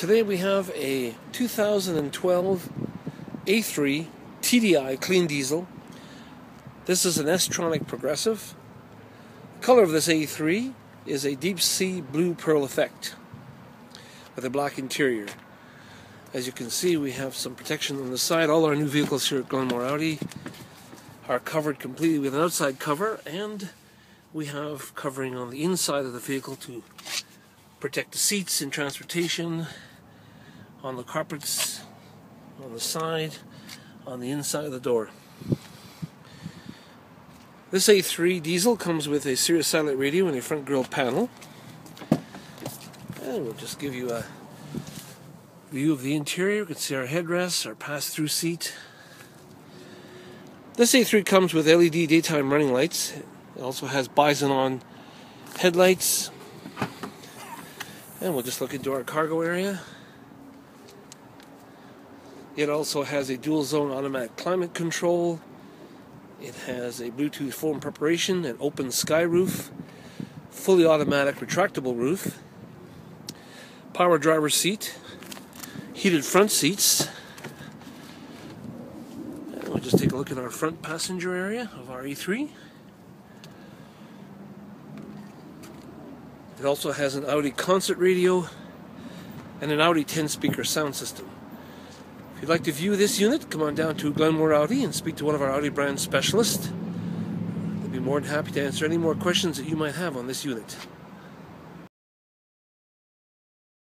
Today we have a 2012 A3 TDI clean diesel. This is an S-tronic progressive. The color of this A3 is a deep sea blue pearl effect with a black interior. As you can see, we have some protection on the side. All our new vehicles here at Glenmore Audi are covered completely with an outside cover, and we have covering on the inside of the vehicle to protect the seats in transportation, on the carpets, on the side, on the inside of the door. This A3 diesel comes with a Sirius satellite radio and a front grille panel. And we'll just give you a view of the interior. You can see our headrests, our pass-through seat. This A3 comes with LED daytime running lights. It also has Bison-on headlights. And we'll just look into our cargo area. It also has a dual-zone automatic climate control. It has a Bluetooth phone preparation, an open sky roof, fully automatic retractable roof, power driver seat, heated front seats. And we'll just take a look at our front passenger area of our A3. It also has an Audi concert radio and an Audi 10-speaker sound system. If you'd like to view this unit, come on down to Glenmore Audi and speak to one of our Audi brand specialists. They'll be more than happy to answer any more questions that you might have on this unit.